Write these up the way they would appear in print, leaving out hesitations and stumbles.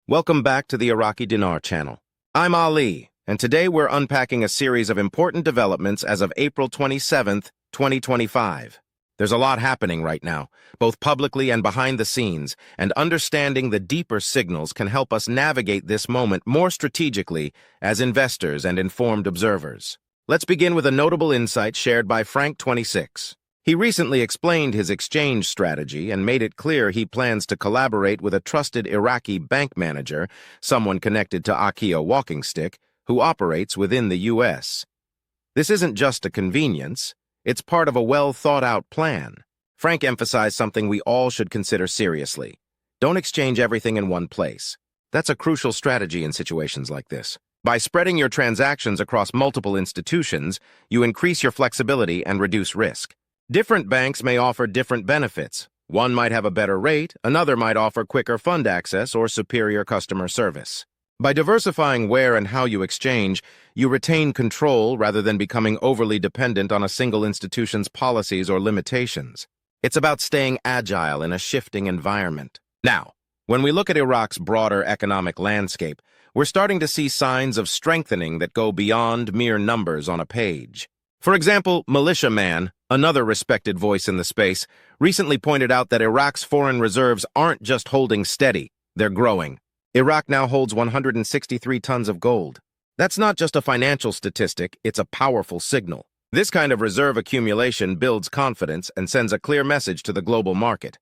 Welcome back to the Iraqi Dinar Channel. I'm Ali, and today we're unpacking a series of important developments as of April 27th, 2025. There's a lot happening right now, both publicly and behind the scenes, and understanding the deeper signals can help us navigate this moment more strategically as investors and informed observers. Let's begin with a notable insight shared by Frank 26. He recently explained his exchange strategy and made it clear he plans to collaborate with a trusted Iraqi bank manager, someone connected to Akia Walking Stick, who operates within the U.S. This isn't just a convenience, it's part of a well-thought-out plan. Frank emphasized something we all should consider seriously. Don't exchange everything in one place. That's a crucial strategy in situations like this. By spreading your transactions across multiple institutions, you increase your flexibility and reduce risk. Different banks may offer different benefits. One might have a better rate, another might offer quicker fund access or superior customer service. By diversifying where and how you exchange, you retain control rather than becoming overly dependent on a single institution's policies or limitations. It's about staying agile in a shifting environment. Now, when we look at Iraq's broader economic landscape, we're starting to see signs of strengthening that go beyond mere numbers on a page. For example, Militia Man, another respected voice in the space, recently pointed out that Iraq's foreign reserves aren't just holding steady, they're growing. Iraq now holds 163 tons of gold. That's not just a financial statistic, it's a powerful signal. This kind of reserve accumulation builds confidence and sends a clear message to the global market.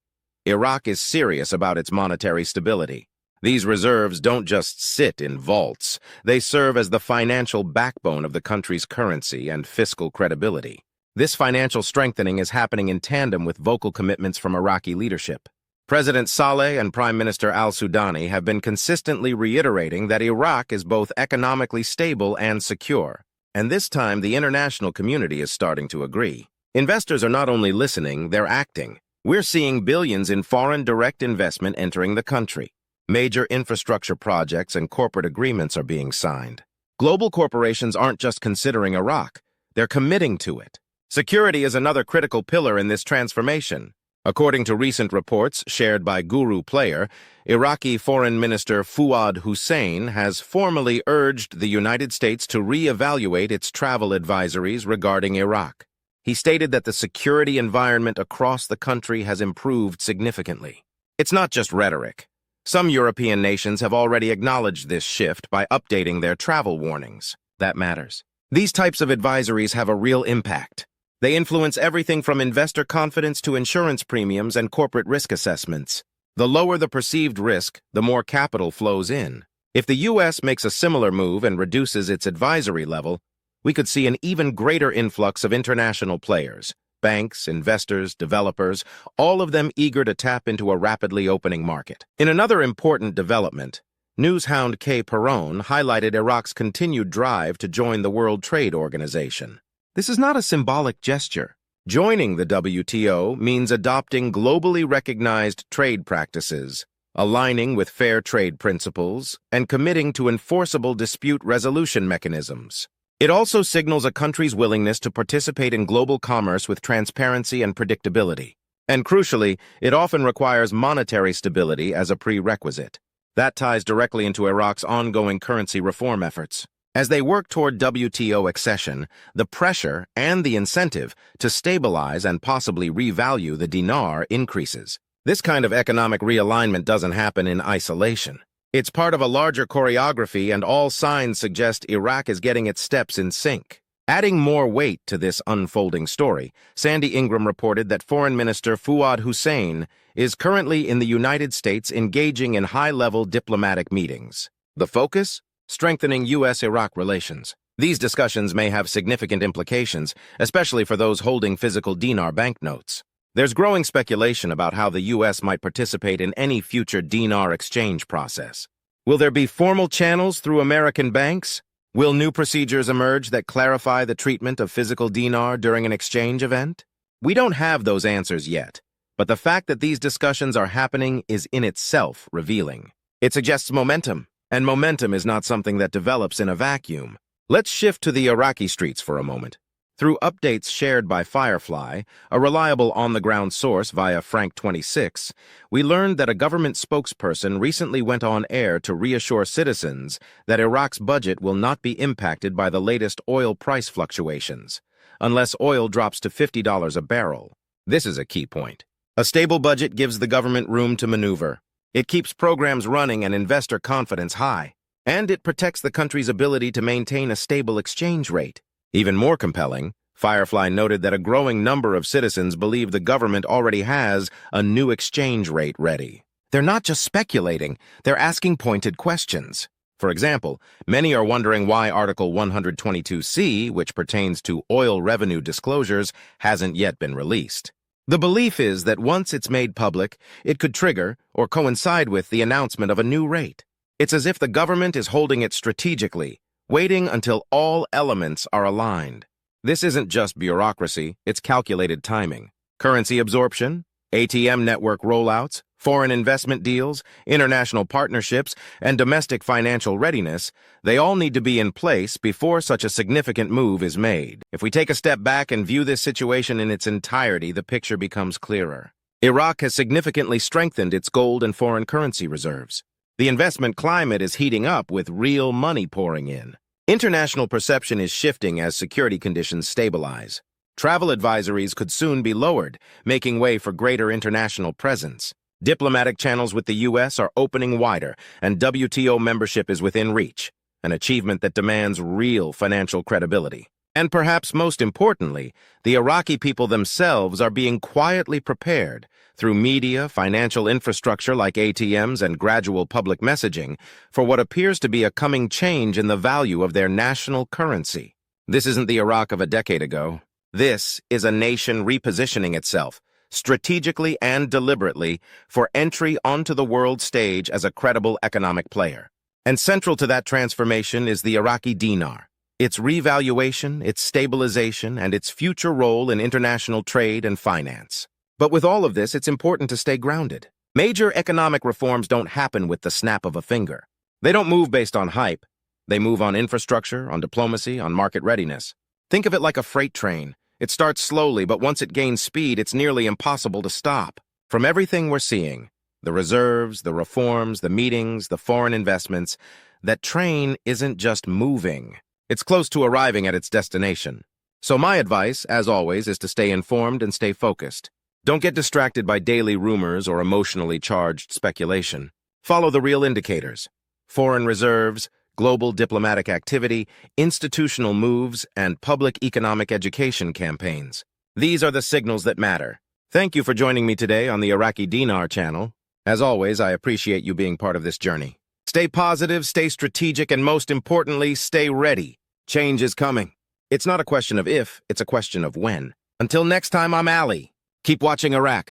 Iraq is serious about its monetary stability. These reserves don't just sit in vaults. They serve as the financial backbone of the country's currency and fiscal credibility. This financial strengthening is happening in tandem with vocal commitments from Iraqi leadership. President Saleh and Prime Minister al-Sudani have been consistently reiterating that Iraq is both economically stable and secure. And this time, the international community is starting to agree. Investors are not only listening, they're acting. We're seeing billions in foreign direct investment entering the country. Major infrastructure projects and corporate agreements are being signed. Global corporations aren't just considering Iraq, they're committing to it. Security is another critical pillar in this transformation. According to recent reports shared by Guru Player, Iraqi Foreign Minister Fuad Hussein has formally urged the United States to re-evaluate its travel advisories regarding Iraq. He stated that the security environment across the country has improved significantly. It's not just rhetoric. Some European nations have already acknowledged this shift by updating their travel warnings. That matters. These types of advisories have a real impact. They influence everything from investor confidence to insurance premiums and corporate risk assessments. The lower the perceived risk, the more capital flows in. If the U.S. makes a similar move and reduces its advisory level, we could see an even greater influx of international players. Banks, investors, developers, all of them eager to tap into a rapidly opening market. In another important development, news hound K. Perron highlighted Iraq's continued drive to join the World Trade Organization. This is not a symbolic gesture. Joining the WTO means adopting globally recognized trade practices, aligning with fair trade principles, and committing to enforceable dispute resolution mechanisms. It also signals a country's willingness to participate in global commerce with transparency and predictability. And crucially, it often requires monetary stability as a prerequisite. That ties directly into Iraq's ongoing currency reform efforts. As they work toward WTO accession, the pressure and the incentive to stabilize and possibly revalue the dinar increases. This kind of economic realignment doesn't happen in isolation. It's part of a larger choreography, and all signs suggest Iraq is getting its steps in sync. Adding more weight to this unfolding story, Sandy Ingram reported that Foreign Minister Fuad Hussein is currently in the United States engaging in high-level diplomatic meetings. The focus? Strengthening U.S. Iraq relations. These discussions may have significant implications, especially for those holding physical dinar banknotes. There's growing speculation about how the U.S. might participate in any future dinar exchange process. Will there be formal channels through American banks? Will new procedures emerge that clarify the treatment of physical dinar during an exchange event? We don't have those answers yet, but the fact that these discussions are happening is in itself revealing. It suggests momentum, and momentum is not something that develops in a vacuum. Let's shift to the Iraqi streets for a moment. Through updates shared by Firefly, a reliable on-the-ground source via Frank 26, we learned that a government spokesperson recently went on air to reassure citizens that Iraq's budget will not be impacted by the latest oil price fluctuations, unless oil drops to $50 a barrel. This is a key point. A stable budget gives the government room to maneuver. It keeps programs running and investor confidence high, and it protects the country's ability to maintain a stable exchange rate. Even more compelling, Firefly noted that a growing number of citizens believe the government already has a new exchange rate ready. They're not just speculating, they're asking pointed questions. For example, many are wondering why Article 122C, which pertains to oil revenue disclosures, hasn't yet been released. The belief is that once it's made public, it could trigger or coincide with the announcement of a new rate. It's as if the government is holding it strategically, waiting until all elements are aligned. This isn't just bureaucracy, it's calculated timing. Currency absorption, ATM network rollouts, foreign investment deals, international partnerships, and domestic financial readiness, they all need to be in place before such a significant move is made. If we take a step back and view this situation in its entirety, the picture becomes clearer. Iraq has significantly strengthened its gold and foreign currency reserves. The investment climate is heating up with real money pouring in. International perception is shifting as security conditions stabilize. Travel advisories could soon be lowered, making way for greater international presence. Diplomatic channels with the U.S. are opening wider, and WTO membership is within reach, an achievement that demands real financial credibility. And perhaps most importantly, the Iraqi people themselves are being quietly prepared through media, financial infrastructure like ATMs, and gradual public messaging for what appears to be a coming change in the value of their national currency. This isn't the Iraq of a decade ago. This is a nation repositioning itself, strategically and deliberately, for entry onto the world stage as a credible economic player. And central to that transformation is the Iraqi dinar. Its revaluation, its stabilization, and its future role in international trade and finance. But with all of this, it's important to stay grounded. Major economic reforms don't happen with the snap of a finger. They don't move based on hype. They move on infrastructure, on diplomacy, on market readiness. Think of it like a freight train. It starts slowly, but once it gains speed, it's nearly impossible to stop. From everything we're seeing, the reserves, the reforms, the meetings, the foreign investments, that train isn't just moving. It's close to arriving at its destination. So my advice, as always, is to stay informed and stay focused. Don't get distracted by daily rumors or emotionally charged speculation. Follow the real indicators: foreign reserves, global diplomatic activity, institutional moves, and public economic education campaigns. These are the signals that matter. Thank you for joining me today on the Iraqi Dinar Channel. As always, I appreciate you being part of this journey. Stay positive, stay strategic, and most importantly, stay ready. Change is coming. It's not a question of if, it's a question of when. Until next time, I'm Ali. Keep watching Iraq.